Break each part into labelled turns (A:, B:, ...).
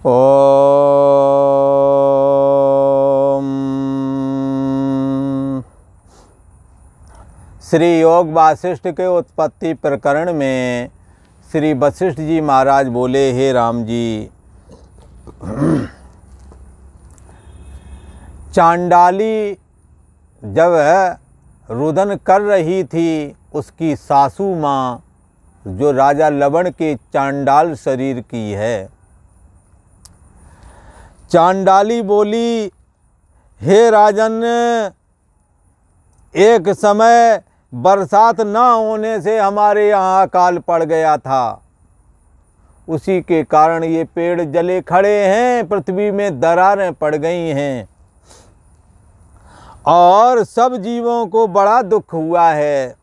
A: ओम। श्री योग वासिष्ठ के उत्पत्ति प्रकरण में श्री वशिष्ठ जी महाराज बोले, हे राम जी, चांडाली जब रुदन कर रही थी, उसकी सासू माँ जो राजा लवण के चांडाल शरीर की है, चांडाली बोली, हे राजन, एक समय बरसात ना होने से हमारे यहाँ अकाल पड़ गया था। उसी के कारण ये पेड़ जले खड़े हैं, पृथ्वी में दरारें पड़ गई हैं और सब जीवों को बड़ा दुख हुआ है।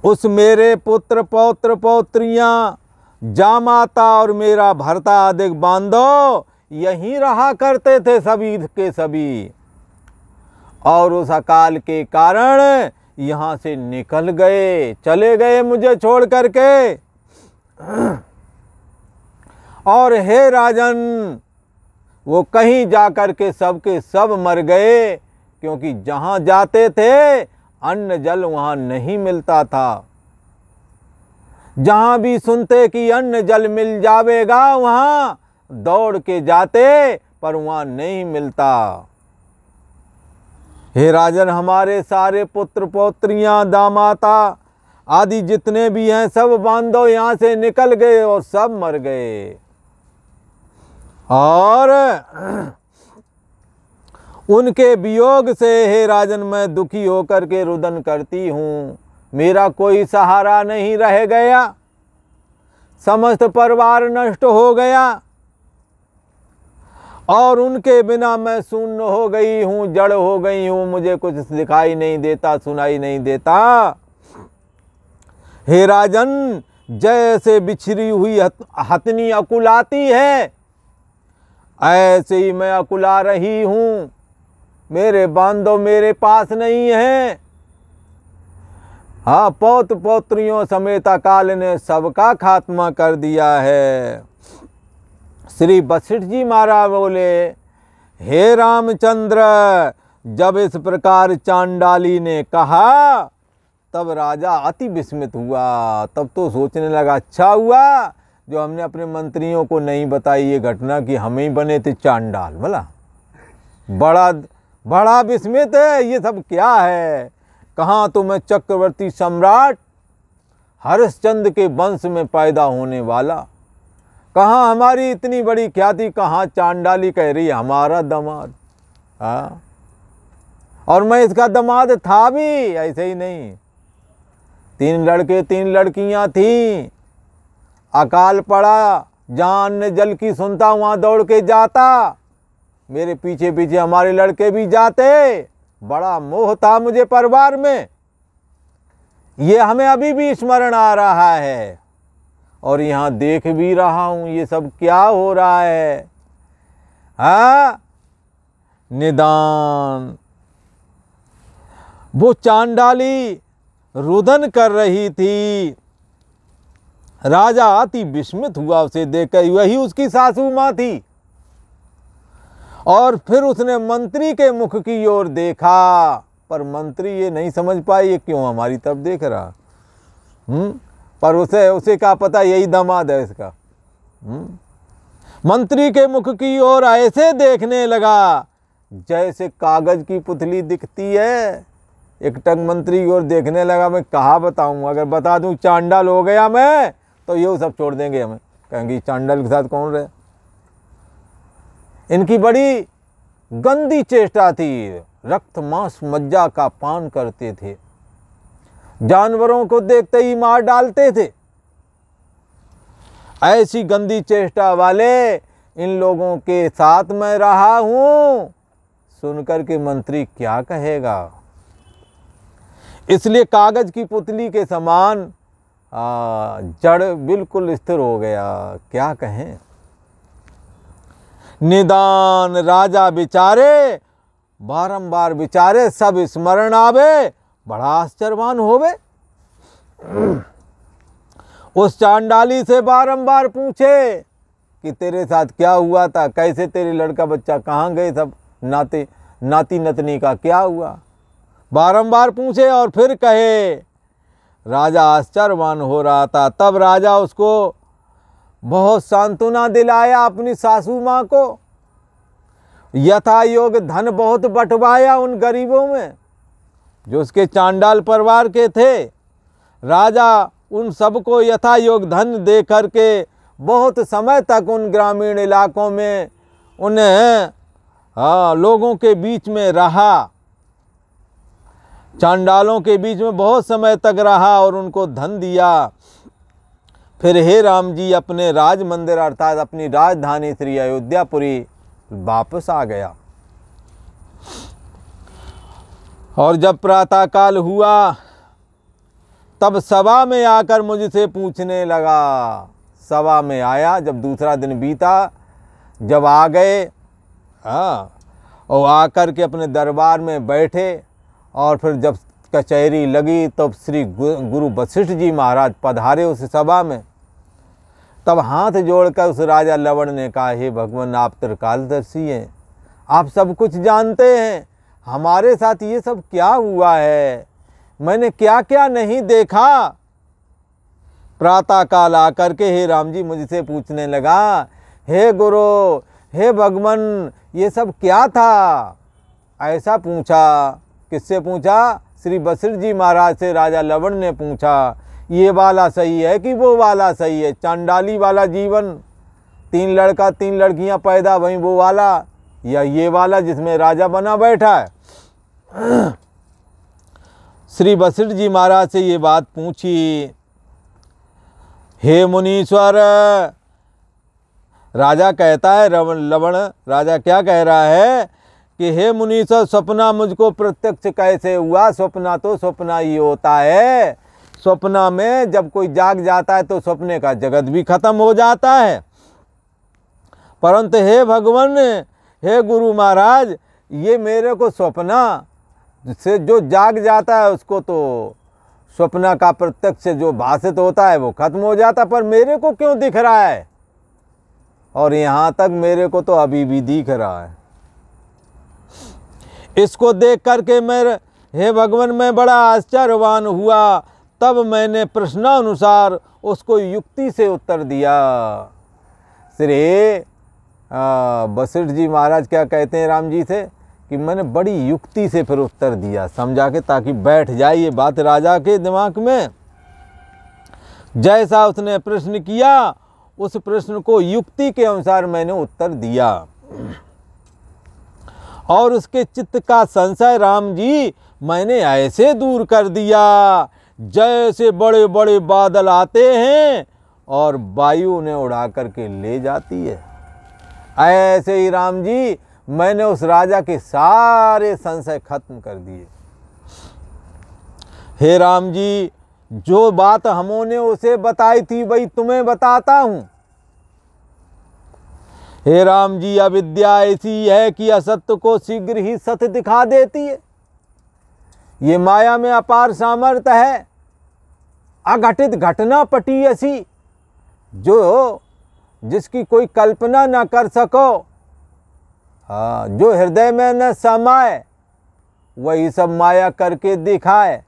A: उस मेरे पुत्र पौत्र पौत्रियाँ, जामाता और मेरा भरता आदि बांधो यहीं रहा करते थे सभी के सभी, और उस अकाल के कारण यहाँ से निकल गए, चले गए मुझे छोड़ करके। और हे राजन, वो कहीं जा कर के सब के सब मर गए, क्योंकि जहाँ जाते थे अन्न जल वहाँ नहीं मिलता था। जहाँ भी सुनते कि अन्न जल मिल जावेगा, वहाँ दौड़ के जाते, पर वहाँ नहीं मिलता। हे राजन, हमारे सारे पुत्र पौत्रियाँ, दामाता आदि जितने भी हैं सब बांधो यहाँ से निकल गए और सब मर गए। और उनके वियोग से हे राजन मैं दुखी होकर के रुदन करती हूँ। मेरा कोई सहारा नहीं रह गया, समस्त परिवार नष्ट हो गया और उनके बिना मैं शून्य हो गई हूँ, जड़ हो गई हूँ, मुझे कुछ दिखाई नहीं देता, सुनाई नहीं देता। हे राजन, जैसे बिछड़ी हुई हथनी अकुलाती है, ऐसे ही मैं अकुला रही हूँ। मेरे बांधो मेरे पास नहीं है। हाँ, पौत्र पौत्रियों समेत अकाल ने सबका खात्मा कर दिया है। श्री वशिष्ठ जी महाराज बोले, हे रामचंद्र, जब इस प्रकार चांडाली ने कहा तब राजा अति विस्मित हुआ। तब तो सोचने लगा, अच्छा हुआ जो हमने अपने मंत्रियों को नहीं बताई ये घटना कि हम ही बने थे चांडाल। भला बड़ा विस्मित है, ये सब क्या है। कहाँ तो मैं चक्रवर्ती सम्राट हरिश्चंद्र के वंश में पैदा होने वाला, कहाँ हमारी इतनी बड़ी ख्याति, कहाँ चांडाली कह रही है हमारा दामाद। हाँ, और मैं इसका दामाद था भी, ऐसे ही नहीं। 3 लड़के 3 लड़कियां थीं। अकाल पड़ा, जहाँ अन्न जल की सुनता वहाँ दौड़ के जाता। मेरे पीछे पीछे हमारे लड़के भी जाते। बड़ा मोह था मुझे परिवार में, ये हमें अभी भी स्मरण आ रहा है। और यहाँ देख भी रहा हूँ ये सब क्या हो रहा है। हाँ, निदान वो चांडाली रुदन कर रही थी। राजा अति विस्मित हुआ उसे देखकर, वही उसकी सासू माँ थी। और फिर उसने मंत्री के मुख की ओर देखा, पर मंत्री ये नहीं समझ पाए ये क्यों हमारी तरफ देख रहा। पर उसे क्या पता यही दामाद है इसका। मंत्री के मुख की ओर ऐसे देखने लगा जैसे कागज की पुतली दिखती है। एक टक मंत्री की ओर देखने लगा। मैं कहाँ बताऊँ, अगर बता दूँ चांडाल हो गया मैं तो ये सब छोड़ देंगे हमें, कहेंगे चांडाल के साथ कौन रहे। इनकी बड़ी गंदी चेष्टा थी, रक्त मांस मज्जा का पान करते थे, जानवरों को देखते ही मार डालते थे। ऐसी गंदी चेष्टा वाले इन लोगों के साथ मैं रहा हूं, सुनकर के मंत्री क्या कहेगा। इसलिए कागज की पुतली के समान जड़ बिल्कुल स्थिर हो गया। क्या कहें। निदान राजा बिचारे बारंबार बिचारे सब स्मरण आवे, बड़ा आश्चर्यवान होवे। उस चांडाली से बारंबार पूछे, कि तेरे साथ क्या हुआ था, कैसे तेरे लड़का बच्चा कहाँ गए, सब नाती नतनी का क्या हुआ, बारंबार पूछे और फिर कहे। राजा आश्चर्यवान हो रहा था। तब राजा उसको बहुत सांत्वना दिलाया, अपनी सासू माँ को यथा योग धन बहुत बंटवाया उन गरीबों में जो उसके चांडाल परिवार के थे। राजा उन सबको यथा योग धन दे करके बहुत समय तक उन ग्रामीण इलाकों में उन्हें लोगों के बीच में रहा, चांडालों के बीच में बहुत समय तक रहा और उनको धन दिया। फिर हे राम जी अपने राज मंदिर अर्थात अपनी राजधानी श्री अयोध्यापुरी वापस आ गया। और जब प्रातःकाल हुआ तब सभा में आकर मुझसे पूछने लगा। सभा में आया, जब दूसरा दिन बीता, जब आ गए और आकर के अपने दरबार में बैठे और फिर जब कचहरी लगी तब श्री गुरु वशिष्ठ जी महाराज पधारे उस सभा में। तब हाथ जोड़कर उस राजा लवण ने कहा, हे भगवान आप त्रिकालदर्शी हैं, आप सब कुछ जानते हैं, हमारे साथ ये सब क्या हुआ है, मैंने क्या क्या नहीं देखा। प्रातःकाल आकर के हे राम जी मुझसे पूछने लगा, हे गुरु हे भगवान ये सब क्या था। ऐसा पूछा। किससे पूछा? श्री वशिष्ठ जी महाराज से राजा लवण ने पूछा, ये वाला सही है कि वो वाला सही है, चांडाली वाला जीवन, 3 लड़का 3 लड़कियां पैदा वहीं वो वाला, या ये वाला जिसमें राजा बना बैठा है। श्री वशिष्ठ जी महाराज से ये बात पूछी। हे मुनीश्वर, राजा कहता है, लवण राजा क्या कह रहा है कि हे मुनीश्वर सपना मुझको प्रत्यक्ष कैसे हुआ। सपना तो सपना ही होता है, सपना में जब कोई जाग जाता है तो सपने का जगत भी खत्म हो जाता है। परंतु हे भगवान हे गुरु महाराज ये मेरे को सपना से जो जाग जाता है उसको तो स्वप्न का प्रत्यक्ष जो भाषित होता है वो खत्म हो जाता, पर मेरे को क्यों दिख रहा है, और यहाँ तक मेरे को तो अभी भी दिख रहा है। इसको देख करके मेरे हे भगवान मैं बड़ा आश्चर्यवान हुआ। तब मैंने प्रश्नानुसार उसको युक्ति से उत्तर दिया। श्री वशिष्ठ जी महाराज क्या कहते हैं राम जी से कि मैंने बड़ी युक्ति से फिर उत्तर दिया, समझा के, ताकि बैठ जाए ये बात राजा के दिमाग में। जैसा उसने प्रश्न किया उस प्रश्न को युक्ति के अनुसार मैंने उत्तर दिया और उसके चित्त का संशय राम जी मैंने ऐसे दूर कर दिया जैसे बड़े बड़े बादल आते हैं और वायु उन्हें उड़ा करके ले जाती है। ऐसे ही राम जी मैंने उस राजा के सारे संशय खत्म कर दिए। हे राम जी जो बात हमने उसे बताई थी वही तुम्हें बताता हूं। हे राम जी अविद्या ऐसी है कि असत्य को शीघ्र ही सत्य दिखा देती है। ये माया में अपार सामर्थ्य है। अघटित घटना पटी ऐसी जो जिसकी कोई कल्पना न कर सको, जो हृदय में न समाए वही सब माया करके दिखाए।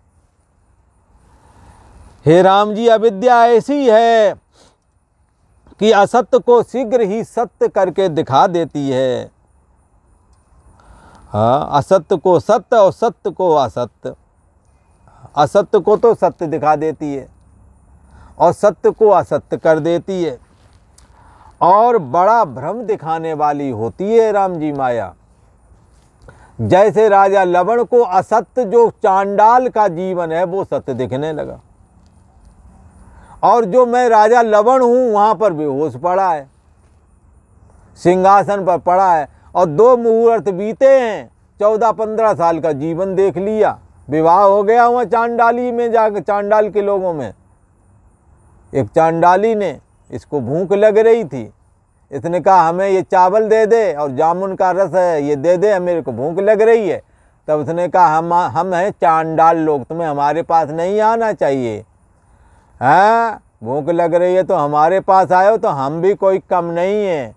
A: हे राम जी अविद्या ऐसी है कि असत्य को शीघ्र ही सत्य करके दिखा देती है। असत्य को सत्य और सत्य को असत्य, असत्य को तो सत्य दिखा देती है और सत्य को असत्य कर देती है और बड़ा भ्रम दिखाने वाली होती है राम जी माया। जैसे राजा लवण को असत्य जो चांडाल का जीवन है वो सत्य दिखने लगा, और जो मैं राजा लवण हूँ वहाँ पर बेहोश पड़ा है, सिंहासन पर पड़ा है, और 2 मुहूर्त बीते हैं, 14-15 साल का जीवन देख लिया, विवाह हो गया वहाँ चांडाली में जाकर, चांडाल के लोगों में। एक चांडाली ने, इसको भूख लग रही थी, इसने कहा हमें ये चावल दे दे और जामुन का रस है ये दे दे, मेरे को भूख लग रही है। तब उसने कहा हम हैं चांडाल लोग, तुम्हें हमारे पास नहीं आना चाहिए। हाँ भूख लग रही है तो हमारे पास आए हो, तो हम भी कोई कम नहीं है,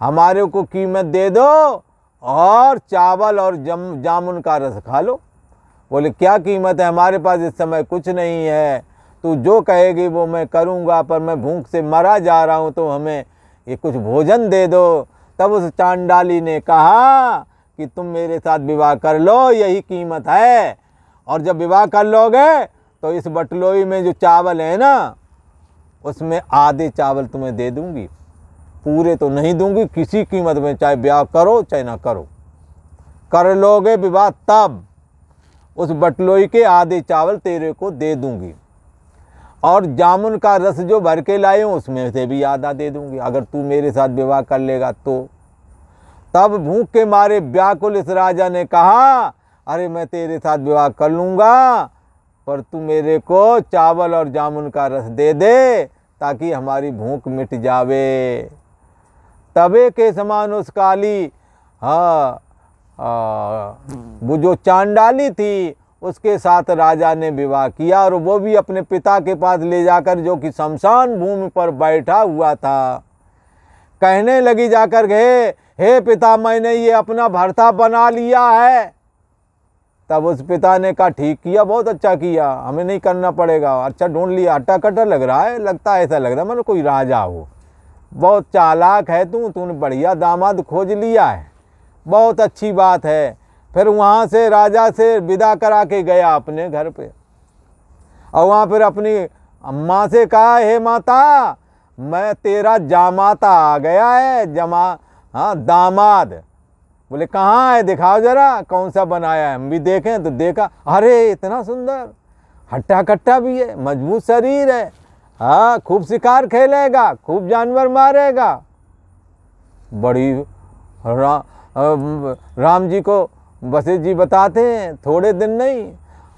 A: हमारे को कीमत दे दो और चावल और जामुन का रस खा लो। बोले क्या कीमत है, हमारे पास इस समय कुछ नहीं है, तू जो कहेगी वो मैं करूँगा, पर मैं भूख से मरा जा रहा हूँ, तो हमें ये कुछ भोजन दे दो। तब उस चांडाली ने कहा कि तुम मेरे साथ विवाह कर लो, यही कीमत है, और जब विवाह कर लोगे तो इस बटलोई में जो चावल है ना, उसमें आधे चावल तुम्हें दे दूंगी, पूरे तो नहीं दूंगी किसी कीमत में, चाहे ब्याह करो चाहे ना करो। कर लोगे विवाह तब उस बटलोई के आधे चावल तेरे को दे दूंगी, और जामुन का रस जो भर के लाए हूँ उसमें से भी आधा दे दूंगी, अगर तू मेरे साथ विवाह कर लेगा तो। तब भूख के मारे व्याकुल इस राजा ने कहा, अरे मैं तेरे साथ विवाह कर लूँगा, पर तू मेरे को चावल और जामुन का रस दे दे ताकि हमारी भूख मिट जावे। तवे के समान उस काली वो जो चांडाली थी उसके साथ राजा ने विवाह किया, और वो भी अपने पिता के पास ले जाकर, जो कि शमशान भूमि पर बैठा हुआ था। कहने लगी जाकर के, हे पिता मैंने ये अपना भर्ता बना लिया है। तब उस पिता ने कहा ठीक किया, बहुत अच्छा किया, हमें नहीं करना पड़ेगा, अच्छा ढूंढ लिया, हट्टा कट्टा लग रहा है, लगता है ऐसा लग रहा है मैंने कोई राजा हो, बहुत चालाक है तूने बढ़िया दामाद खोज लिया है, बहुत अच्छी बात है। फिर वहाँ से राजा से विदा करा के गया अपने घर पे, और वहाँ फिर अपनी अम्मा से कहा, हे माता मैं तेरा जामाता आ गया है, दामाद। बोले कहाँ है, दिखाओ जरा कौन सा बनाया है, हम भी देखें। तो देखा, अरे इतना सुंदर, हट्टा कट्टा भी है, मजबूत शरीर है, हाँ खूब शिकार खेलेगा, खूब जानवर मारेगा। बड़ी राम जी को वशिष्ठ जी बताते हैं, थोड़े दिन नहीं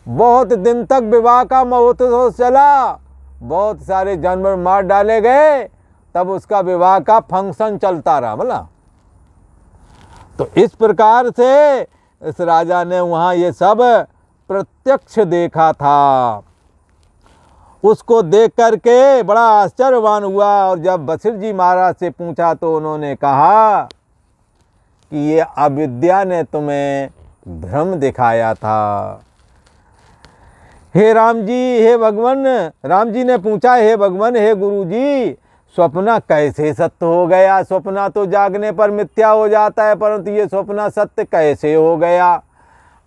A: बहुत दिन तक विवाह का महोत्सव चला, बहुत सारे जानवर मार डाले गए, तब उसका विवाह का फंक्शन चलता रहा। बोला तो इस प्रकार से इस राजा ने वहाँ ये सब प्रत्यक्ष देखा था। उसको देख करके बड़ा आश्चर्यवान हुआ, और जब वशिष्ठ जी महाराज से पूछा तो उन्होंने कहा कि ये अविद्या ने तुम्हें भ्रम दिखाया था। हे राम जी, हे भगवान, राम जी ने पूछा, हे भगवान, हे गुरु जी, स्वप्न कैसे सत्य हो गया? स्वप्न तो जागने पर मिथ्या हो जाता है, परंतु ये स्वप्न सत्य कैसे हो गया?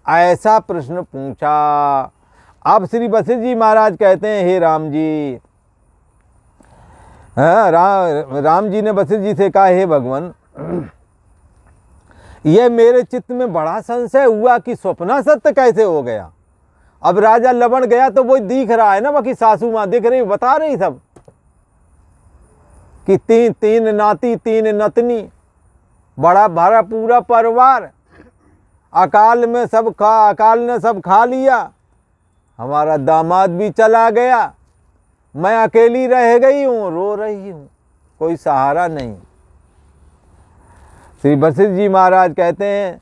A: ऐसा प्रश्न पूछा। अब श्री वशिष्ठ जी महाराज कहते हैं, हे राम जी, राम जी ने वशिष्ठ जी से कहा, हे भगवान, यह मेरे चित्त में बड़ा संशय हुआ कि स्वप्न सत्य कैसे हो गया। अब राजा लवण गया तो वो दिख रहा है ना, बाकी सासू माँ दिख रही, बता रही सब कि तीन नाती तीन नतनी, बड़ा भरा पूरा परिवार, अकाल ने सब खा लिया, हमारा दामाद भी चला गया, मैं अकेली रह गई हूँ, रो रही हूँ, कोई सहारा नहीं। श्री वशिष्ठ जी महाराज कहते हैं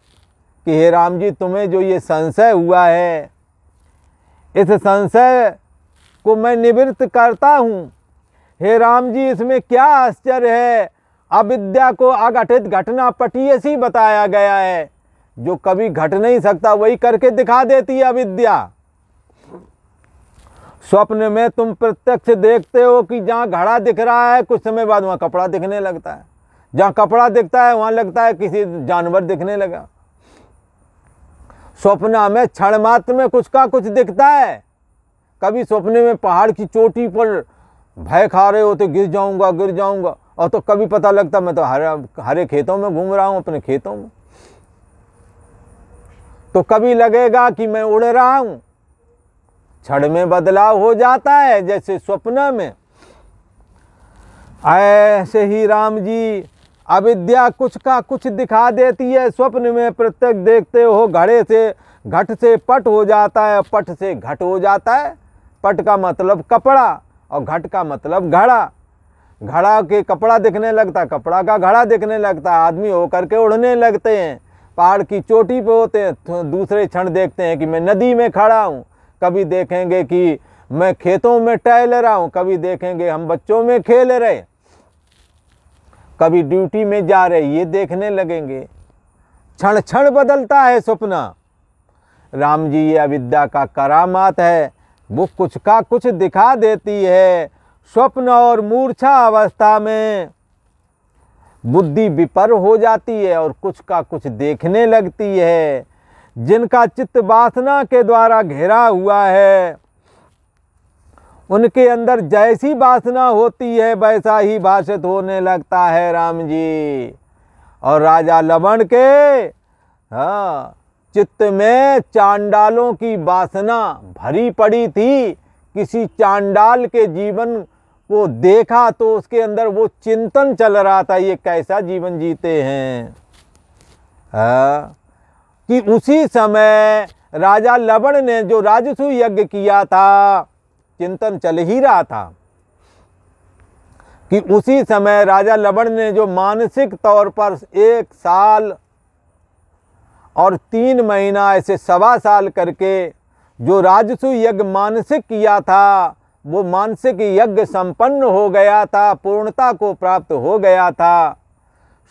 A: कि हे राम जी, तुम्हें जो ये संशय हुआ है, इस संशय को मैं निवृत्त करता हूँ। हे राम जी, इसमें क्या आश्चर्य है? अविद्या को अघटित घटना पटीयसी बताया गया है, जो कभी घट नहीं सकता वही करके दिखा देती है अविद्या। स्वप्न में तुम प्रत्यक्ष देखते हो कि जहाँ घड़ा दिख रहा है कुछ समय बाद वहाँ कपड़ा दिखने लगता है, जहाँ कपड़ा दिखता है वहाँ लगता है किसी जानवर दिखने लगा। स्वप्न में क्षण मात्र में कुछ का कुछ दिखता है। कभी स्वप्न में पहाड़ की चोटी पर भय खा रहे होते, गिर जाऊंगा, और तो कभी पता लगता मैं तो हरे खेतों में घूम रहा हूं, अपने खेतों में। तो कभी लगेगा कि मैं उड़ रहा हूं, क्षण में बदलाव हो जाता है जैसे स्वप्न में। ऐसे ही राम जी, अविद्या कुछ का कुछ दिखा देती है। स्वप्न में प्रत्यक्ष देखते हो, घट से पट हो जाता है, पट से घट हो जाता है। पट का मतलब कपड़ा और घट का मतलब घड़ा। घड़ा के कपड़ा दिखने लगता है, कपड़ा का घड़ा दिखने लगता है, आदमी होकर के उड़ने लगते हैं। पहाड़ की चोटी पे होते हैं, दूसरे क्षण देखते हैं कि मैं नदी में खड़ा हूँ, कभी देखेंगे कि मैं खेतों में टहल रहा हूँ, कभी देखेंगे हम बच्चों में खेल रहे, कभी ड्यूटी में जा रहे, ये देखने लगेंगे। क्षण क्षण बदलता है सपना। राम जी ये अविद्या का करामात है, वो कुछ का कुछ दिखा देती है। स्वप्न और मूर्छा अवस्था में बुद्धि विपर हो जाती है और कुछ का कुछ देखने लगती है। जिनका चित्त वासना के द्वारा घेरा हुआ है, उनके अंदर जैसी वासना होती है वैसा ही भाषित होने लगता है राम जी। और राजा लवण के चित्त में चांडालों की वासना भरी पड़ी थी। किसी चांडाल के जीवन को देखा तो उसके अंदर वो चिंतन चल रहा था, ये कैसा जीवन जीते हैं। कि उसी समय राजा लवण ने जो राजसूय यज्ञ किया था, चिंतन चल ही रहा था कि उसी समय राजा लवण ने जो मानसिक तौर पर 1 साल और 3 महीना ऐसे 1.25 साल करके जो राजसूय यज्ञ मानसिक किया था, वो मानसिक यज्ञ संपन्न हो गया था, पूर्णता को प्राप्त हो गया था।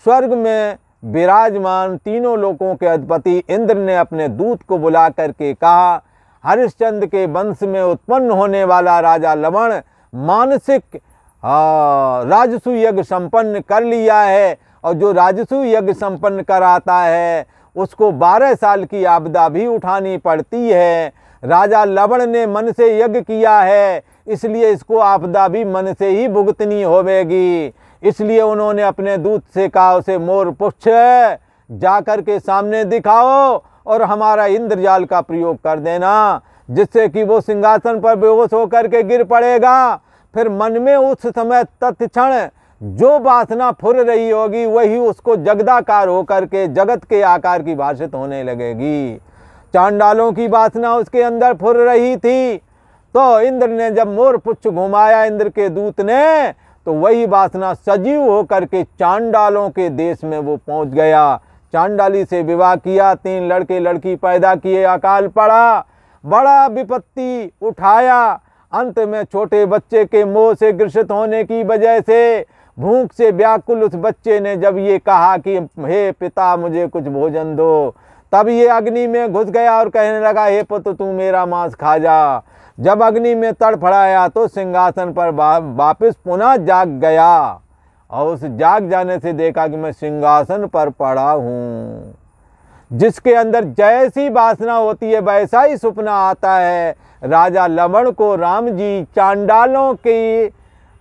A: स्वर्ग में विराजमान तीनों लोकों के अधिपति इंद्र ने अपने दूत को बुला करके कहा, हरिश्चंद्र के वंश में उत्पन्न होने वाला राजा लवण मानसिक राजसूय यज्ञ संपन्न कर लिया है, और जो राजसूय यज्ञ संपन्न कराता है उसको 12 साल की आपदा भी उठानी पड़ती है। राजा लवण ने मन से यज्ञ किया है, इसलिए इसको आपदा भी मन से ही भुगतनी होवेगी। इसलिए उन्होंने अपने दूत से कहा, उसे मोर पुच्छ जाकर के सामने दिखाओ और हमारा इंद्रजाल का प्रयोग कर देना, जिससे कि वो सिंहासन पर बेहोश होकर के गिर पड़ेगा। फिर मन में उस समय तत्क्षण जो वासना फुर रही होगी वही उसको जगदाकार होकर के जगत के आकार की भाषित होने लगेगी। चांडालों की वासना उसके अंदर फुर रही थी, तो इंद्र ने जब मोर पुच्छ घुमाया इंद्र के दूत ने, तो वही वासना सजीव होकर के चांडालों के देश में वो पहुंच गया। चांडाली से विवाह किया, 3 लड़के लड़की पैदा किए, अकाल पड़ा, बड़ा विपत्ति उठाया। अंत में छोटे बच्चे के मोह से ग्रसित होने की वजह से, भूख से व्याकुल उस बच्चे ने जब ये कहा कि हे पिता मुझे कुछ भोजन दो, तब ये अग्नि में घुस गया और कहने लगा, हे पुत्र तू मेरा मांस खा जा। जब अग्नि में तड़फड़ाया तो सिंहासन पर वापस पुनः जाग गया, और उस जाग जाने से देखा कि मैं सिंहासन पर पड़ा हूँ। जिसके अंदर जैसी वासना होती है वैसा ही सपना आता है। राजा लवण को राम जी चांडालों की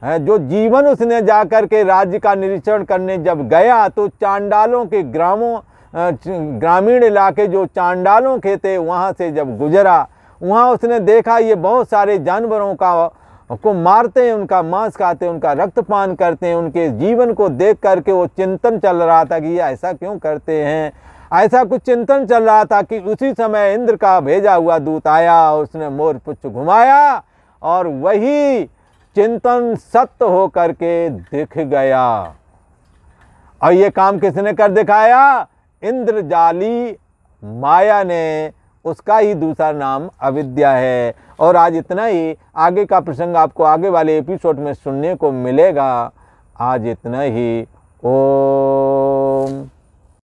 A: जो जीवन उसने जाकर के राज्य का निरीक्षण करने जब गया, तो चांडालों के ग्रामीण इलाके जो चांडालों के थे वहाँ से जब गुजरा, वहाँ उसने देखा ये बहुत सारे जानवरों को मारते हैं, उनका मांस खाते हैं, उनका रक्तपान करते हैं। उनके जीवन को देख करके वो चिंतन चल रहा था कि ये ऐसा क्यों करते हैं, ऐसा कुछ चिंतन चल रहा था कि उसी समय इंद्र का भेजा हुआ दूत आया, उसने मोर पुच्छ घुमाया और वही चिंतन सत्य हो करके दिख गया। और ये काम किसने कर दिखाया? इंद्रजाली माया ने। उसका ही दूसरा नाम अविद्या है। और आज इतना ही, आगे का प्रसंग आपको आगे वाले एपिसोड में सुनने को मिलेगा। आज इतना ही। ओ